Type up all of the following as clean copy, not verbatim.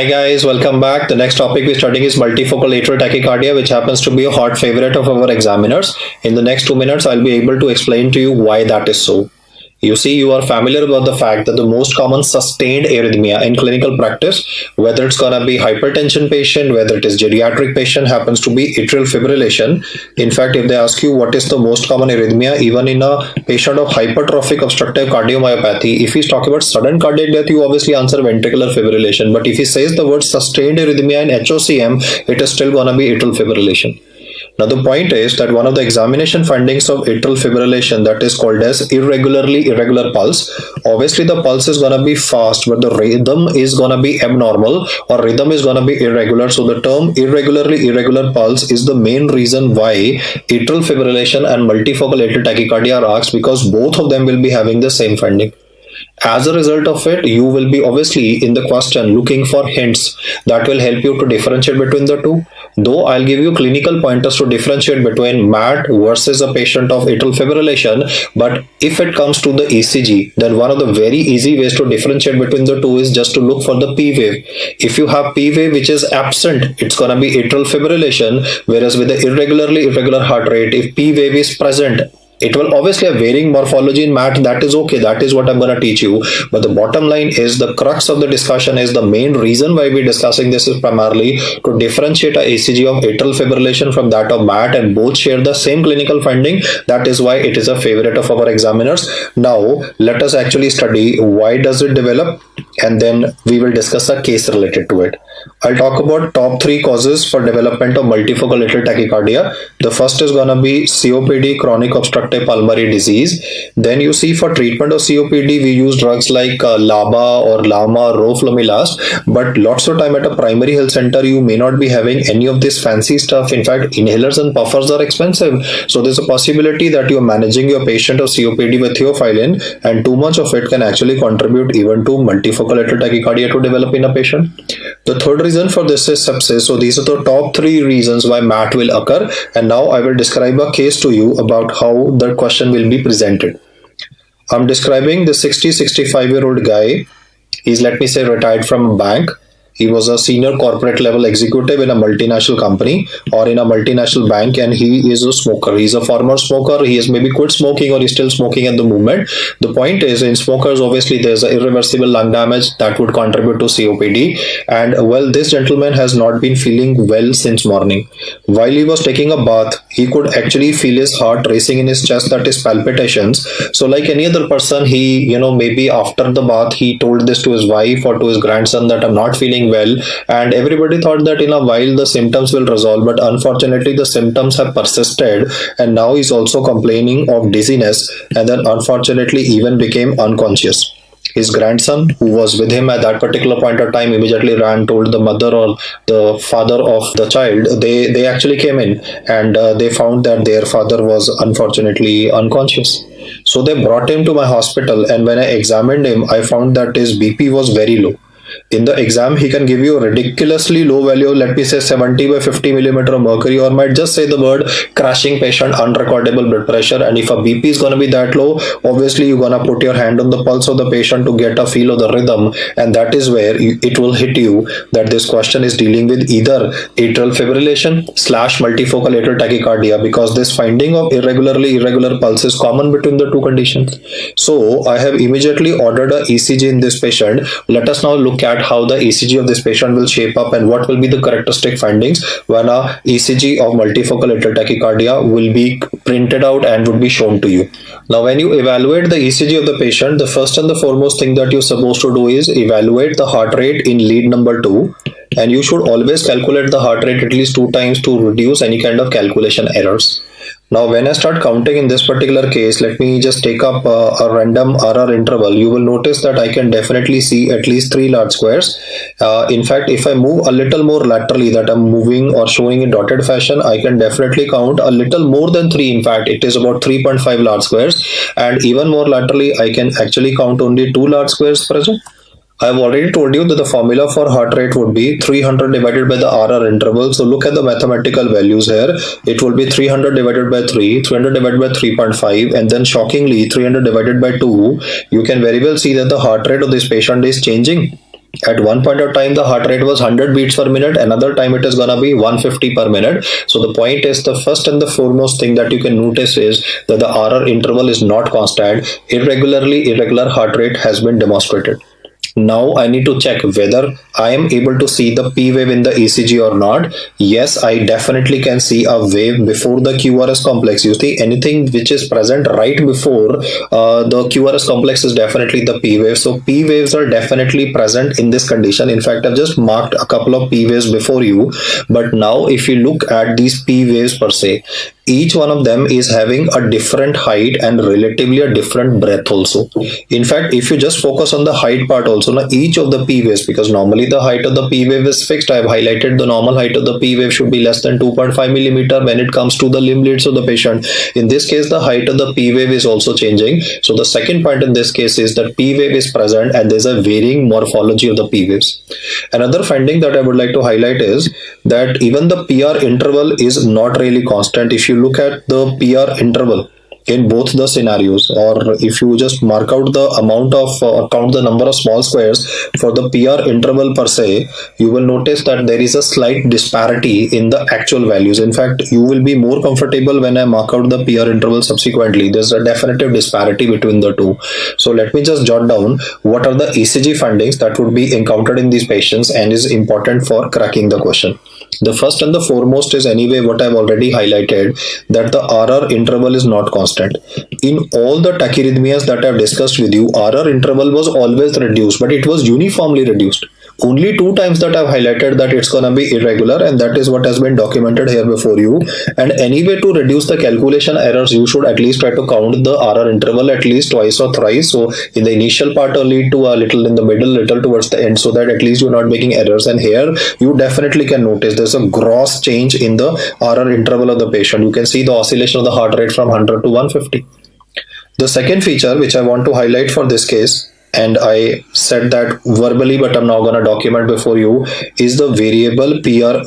Hi guys, welcome back. The next topic we're studying is multifocal atrial tachycardia, which happens to be a hot favorite of our examiners. In the next 2 minutes, I'll be able to explain to you why that is so. You see, you are familiar about the fact that the most common sustained arrhythmia in clinical practice, whether it's going to be hypertension patient, whether it is geriatric patient, happens to be atrial fibrillation. In fact, if they ask you what is the most common arrhythmia, even in a patient of hypertrophic obstructive cardiomyopathy, if he's talking about sudden cardiac death, you obviously answer ventricular fibrillation. But if he says the word sustained arrhythmia in HOCM, it is still going to be atrial fibrillation. Now the point is that one of the examination findings of atrial fibrillation, that is called as irregular pulse. Obviously the pulse is going to be fast, but the rhythm is going to be abnormal, or rhythm is going to be irregular. So the term irregular pulse is the main reason why atrial fibrillation and multifocal atrial tachycardia are asked, because both of them will be having the same finding. As a result of it, you will be obviously in the question looking for hints that will help you to differentiate between the two. Though I'll give you clinical pointers to differentiate between MAT versus a patient of atrial fibrillation, but if it comes to the ECG, then one of the very easy ways to differentiate between the two is just to look for the P wave. If you have P wave which is absent, it's gonna be atrial fibrillation, whereas with the irregular heart rate, if P wave is present, it will obviously have varying morphology in MAT. That is okay. That is what I'm going to teach you. But the bottom line is, the crux of the discussion is, the main reason why we're discussing this is primarily to differentiate a ECG of atrial fibrillation from that of MAT, and both share the same clinical finding. That is why it is a favorite of our examiners. Now, let us actually study why does it develop, and then we will discuss a case related to it. I'll talk about top 3 causes for development of multifocal atrial tachycardia. The first is going to be COPD, chronic obstructive pulmonary disease. Then you see, for treatment of COPD, we use drugs like LABA or LAMA, roflumilast. But lots of time at a primary health center, you may not be having any of this fancy stuff. In fact, inhalers and puffers are expensive. So there's a possibility that you're managing your patient of COPD with theophylline, and too much of it can actually contribute even to multifocal atrial tachycardia to develop in a patient. The third reason for this is sepsis. So these are the top 3 reasons why MAT will occur. And now I will describe a case to you about how the question will be presented. I'm describing the 65-year-old guy. He's, let me say, retired from a bank. He was a senior corporate level executive in a multinational company or in a multinational bank, and he is a smoker. He's a former smoker. He has maybe quit smoking, or he's still smoking at the moment. The point is, in smokers, obviously there's an irreversible lung damage that would contribute to COPD. And well, this gentleman has not been feeling well since morning. While he was taking a bath, he could actually feel his heart racing in his chest, that is palpitations. So like any other person, he, maybe after the bath, he told this to his wife or to his grandson that I'm not feeling well, and everybody thought that in a while the symptoms will resolve, but unfortunately the symptoms have persisted, and now he's also complaining of dizziness, and then unfortunately even became unconscious. His grandson, who was with him at that particular point of time, immediately ran, told the mother or the father of the child. They actually came in, and they found that their father was unfortunately unconscious. So they brought him to my hospital, and when I examined him, I found that his BP was very low. In the exam, he can give you a ridiculously low value, let me say 70 by 50 millimeter of mercury, or might just say the word crashing patient, unrecordable blood pressure. And if a BP is going to be that low, obviously you're going to put your hand on the pulse of the patient to get a feel of the rhythm. And that is where it will hit you that this question is dealing with either atrial fibrillation / multifocal atrial tachycardia, because this finding of irregular pulse is common between the two conditions. So I have immediately ordered a ECG in this patient. Let us now look at how the ECG of this patient will shape up and what will be the characteristic findings when a ECG of multifocal atrial tachycardia will be printed out and would be shown to you. Now, when you evaluate the ECG of the patient, the first and the foremost thing that you're supposed to do is evaluate the heart rate in lead number 2. And you should always calculate the heart rate at least 2 times to reduce any kind of calculation errors. Now, when I start counting in this particular case, let me just take up a random RR interval. You will notice that I can definitely see at least 3 large squares. In fact, if I move a little more laterally, that I'm moving or showing in dotted fashion, I can definitely count a little more than 3. In fact, it is about 3.5 large squares. And even more laterally, I can actually count only 2 large squares present. I've already told you that the formula for heart rate would be 300 divided by the RR interval. So look at the mathematical values here. It will be 300 divided by 3, 300 divided by 3.5, and then shockingly 300 divided by 2. You can very well see that the heart rate of this patient is changing. At one point of time, the heart rate was 100 beats per minute. Another time it is going to be 150 per minute. So the point is, the first and the foremost thing that you can notice is that the RR interval is not constant. Irregular heart rate has been demonstrated. Now I need to check whether I am able to see the P wave in the ECG or not. Yes, I definitely can see a wave before the QRS complex. You see, anything which is present right before the QRS complex is definitely the P wave. So P waves are definitely present in this condition. In fact, I've just marked a couple of P waves before you. But now if you look at these P waves per se, each one of them is having a different height and relatively a different breadth also. In fact, if you just focus on the height part also, now each of the P waves, because normally the height of the P wave is fixed, I have highlighted the normal height of the P wave should be less than 2.5 millimeter when it comes to the limb leads of the patient. In this case, the height of the P wave is also changing. So the second point in this case is that P wave is present and there's a varying morphology of the P waves. Another finding that I would like to highlight is that even the PR interval is not really constant. If you look at the PR interval in both the scenarios, or if you just mark out the amount of count the number of small squares for the PR interval per se, you will notice that there is a slight disparity in the actual values. In fact, you will be more comfortable when I mark out the PR interval subsequently. There's a definitive disparity between the two. So let me just jot down what are the ECG findings that would be encountered in these patients and is important for cracking the question. The first and the foremost is anyway what I've already highlighted, that the RR interval is not constant. In all the tachyarrhythmias that I've discussed with you, RR interval was always reduced, but it was uniformly reduced. Only two times that I've highlighted that it's going to be irregular, and that is what has been documented here before you. And anyway, to reduce the calculation errors, you should at least try to count the RR interval at least twice or thrice. So in the initial part only, to a little in the middle, little towards the end, so that at least you're not making errors. And here you definitely can notice there's a gross change in the RR interval of the patient. You can see the oscillation of the heart rate from 100 to 150. The second feature which I want to highlight for this case, and I said that verbally, but I'm now going to document before you, is the variable PR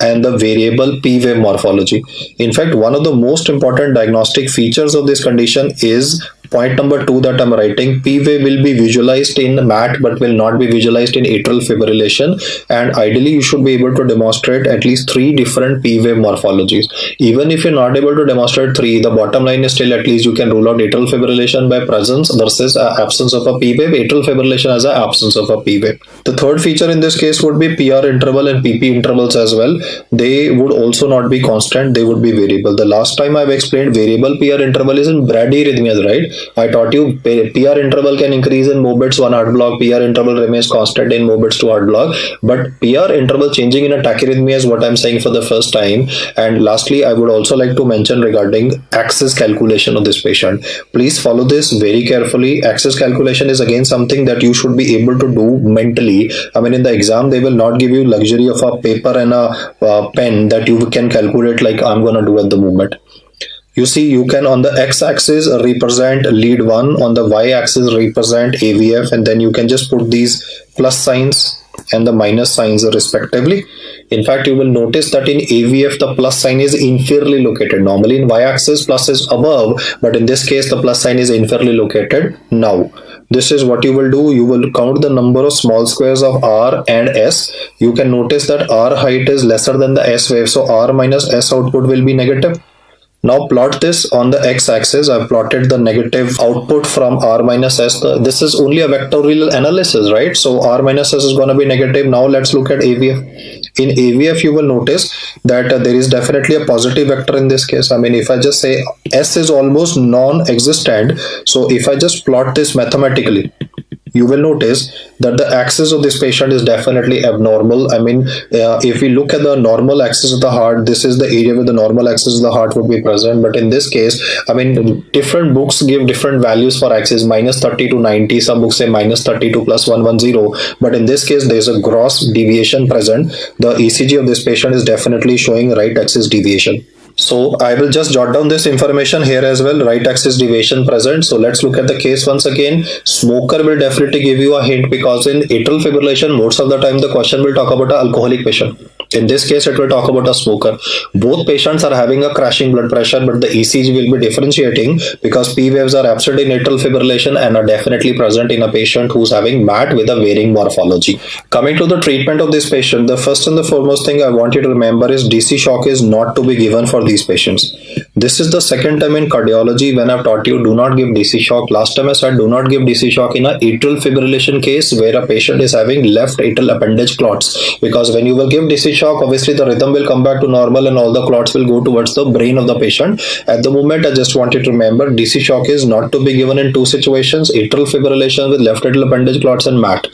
and the variable P wave morphology. In fact, one of the most important diagnostic features of this condition is point number 2 that I'm writing. P wave will be visualized in MAT but will not be visualized in atrial fibrillation, and ideally you should be able to demonstrate at least 3 different P wave morphologies. Even if you're not able to demonstrate 3, the bottom line is still at least you can rule out atrial fibrillation by presence versus absence of a P wave, atrial fibrillation as an absence of a P wave. The third feature in this case would be PR interval and PP intervals as well. They would also not be constant, they would be variable. The last time I've explained variable PR interval is in bradyarrhythmias, right? I taught you PR interval can increase in movements 1 heart block, PR interval remains constant in movements 2 heart block, but PR interval changing in a tachyarrhythmia is what I'm saying for the first time. And lastly, I would also like to mention regarding axis calculation of this patient. Please follow this very carefully. Axis calculation is again something that you should be able to do mentally. I mean, in the exam, they will not give you luxury of a paper and a pen that you can calculate like I'm going to do at the moment. You see, you can on the x-axis represent lead 1, on the y-axis represent AVF, and then you can just put these plus signs and the minus signs respectively. In fact, you will notice that in AVF the plus sign is inferiorly located. Normally in y-axis plus is above, but in this case the plus sign is inferiorly located. Now, this is what you will do. You will count the number of small squares of R and S. You can notice that R height is lesser than the S wave, so R minus S output will be negative. Now plot this on the x-axis. I've plotted the negative output from R minus S. This is only a vectorial analysis, right? So R minus S is going to be negative. Now let's look at AVF. In AVF, you will notice that there is definitely a positive vector in this case. I mean, if I just say S is almost non-existent, so if I just plot this mathematically, you will notice that the axis of this patient is definitely abnormal. I mean, if we look at the normal axis of the heart, this is the area where the normal axis of the heart would be present. But in this case, I mean, different books give different values for axis, minus 30 to 90. Some books say minus 30 to plus 110. But in this case, there is a gross deviation present. The ECG of this patient is definitely showing right axis deviation. So I will just jot down this information here as well. Right axis deviation present. So let's look at the case once again. Smoker will definitely give you a hint, because in atrial fibrillation, most of the time the question will talk about an alcoholic patient. In this case, it will talk about a smoker. Both patients are having a crashing blood pressure, but the ECG will be differentiating because P waves are absent in atrial fibrillation and are definitely present in a patient who's having MAT with a varying morphology. Coming to the treatment of this patient, the first and the foremost thing I want you to remember is DC shock is not to be given for these patients. This is the second time in cardiology when I've taught you do not give DC shock. Last time I said do not give DC shock in a atrial fibrillation case where a patient is having left atrial appendage clots, because when you will give DC shock, obviously the rhythm will come back to normal and all the clots will go towards the brain of the patient. At the moment, I just want you to remember DC shock is not to be given in two situations: atrial fibrillation with left atrial appendage clots and MAT.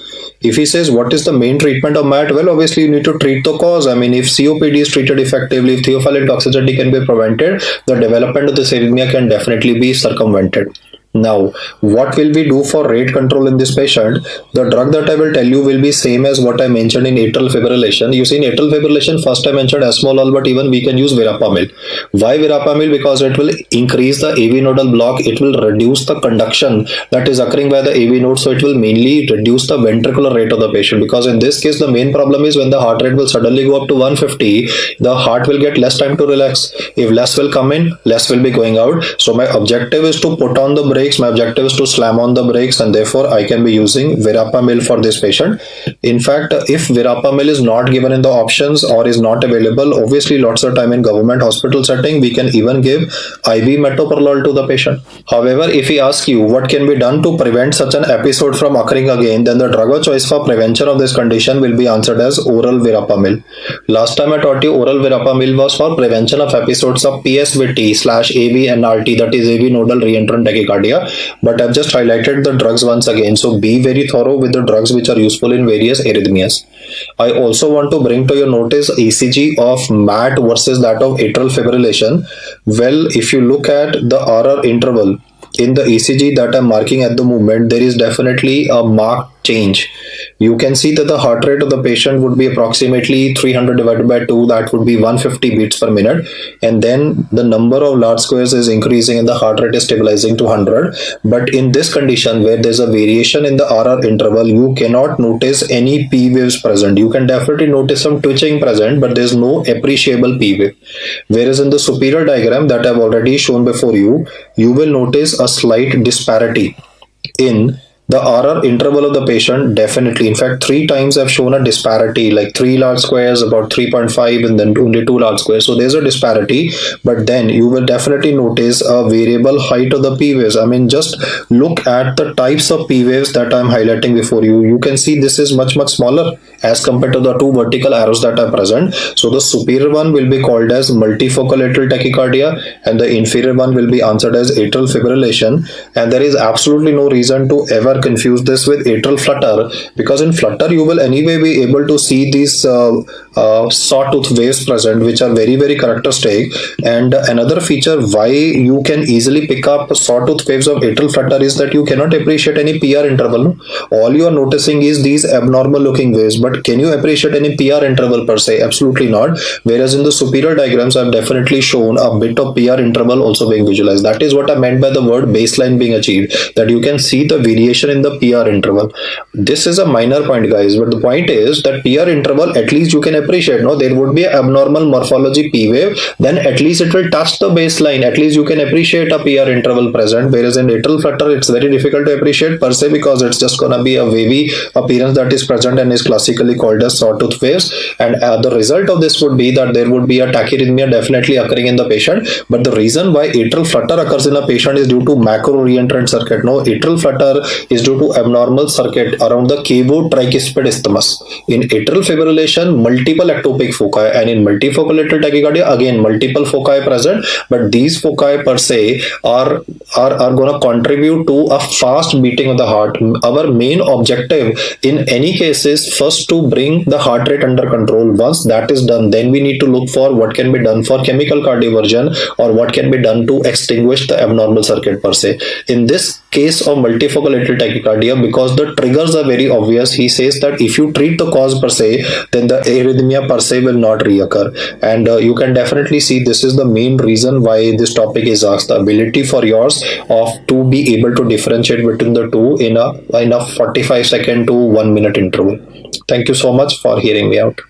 If he says what is the main treatment of MAT, well, obviously you need to treat the cause. I mean, if COPD is treated effectively, if theophylline toxicity can be prevented, the development of this arrhythmia can definitely be circumvented. Now, what will we do for rate control in this patient? The drug that I will tell you will be same as what I mentioned in atrial fibrillation. You see, in atrial fibrillation, first I mentioned esmolol, but even we can use verapamil. Why verapamil? Because it will increase the AV nodal block. It will reduce the conduction that is occurring by the AV node. So it will mainly reduce the ventricular rate of the patient. Because in this case, the main problem is when the heart rate will suddenly go up to 150, the heart will get less time to relax. If less will come in, less will be going out. So my objective is to put on the brake. My objective is to slam on the brakes, and therefore I can be using verapamil for this patient. In fact, if verapamil is not given in the options or is not available, obviously lots of time in government hospital setting, we can even give IV metoprolol to the patient. However, if he asks you what can be done to prevent such an episode from occurring again, then the drug of choice for prevention of this condition will be answered as oral verapamil. Last time I taught you oral verapamil was for prevention of episodes of PSVT/AV-NRT, that is AV nodal reentrant tachycardia. But I've just highlighted the drugs once again, so be very thorough with the drugs which are useful in various arrhythmias. I also want to bring to your notice ECG of MAT versus that of atrial fibrillation. Well, if you look at the RR interval in the ECG that I'm marking at the moment, there is definitely a marked change. You can see that the heart rate of the patient would be approximately 300 divided by 2, that would be 150 beats per minute, and then the number of large squares is increasing and the heart rate is stabilizing to 100. But in this condition where there's a variation in the RR interval, you cannot notice any P waves present. You can definitely notice some twitching present, but there's no appreciable P wave. Whereas in the superior diagram that I've already shown before you, you will notice a slight disparity in the RR interval of the patient. Definitely, in fact, 3 times I've shown a disparity, like 3 large squares, about 3.5, and then only 2 large squares. So there's a disparity, but then you will definitely notice a variable height of the P waves. I mean, just look at the types of P waves that I'm highlighting before you. You can see this is much smaller as compared to the 2 vertical arrows that are present. So the superior one will be called as multifocal atrial tachycardia, and the inferior one will be answered as atrial fibrillation. And there is absolutely no reason to ever confuse this with atrial flutter, because in flutter you will anyway be able to see these sawtooth waves present, which are very characteristic. And another feature why you can easily pick up sawtooth waves of atrial flutter is that you cannot appreciate any PR interval. All you are noticing is these abnormal looking waves, but can you appreciate any PR interval per se? Absolutely not. Whereas in the superior diagrams I've definitely shown a bit of PR interval also being visualized. That is what I meant by the word baseline being achieved, that you can see the variation in the PR interval. This is a minor point, guys, but the point is that PR interval at least you can appreciate. No, there would be an abnormal morphology P wave, then at least it will touch the baseline. At least you can appreciate a PR interval present. Whereas in atrial flutter it's very difficult to appreciate per se, because it's just gonna be a wavy appearance that is present and is classically called as sawtooth waves. And the result of this would be that there would be a tachyarrhythmia definitely occurring in the patient. But the reason why atrial flutter occurs in a patient is due to macro reentrant circuit. No, atrial flutter is due to abnormal circuit around the cavo-tricuspid isthmus. In atrial fibrillation, multiple ectopic foci, and in multifocal atrial tachycardia, again multiple foci present, but these foci per se are going to contribute to a fast beating of the heart. Our main objective in any case is first to bring the heart rate under control. Once that is done, then we need to look for what can be done for chemical cardioversion or what can be done to extinguish the abnormal circuit per se. In this case of multifocal atrial tachycardia, because the triggers are very obvious, he says that if you treat the cause per se, then the arrhythmia per se will not reoccur. And you can definitely see this is the main reason why this topic is asked, the ability for yours of to be able to differentiate between the two in a 45-second to 1 minute interval. Thank you so much for hearing me out.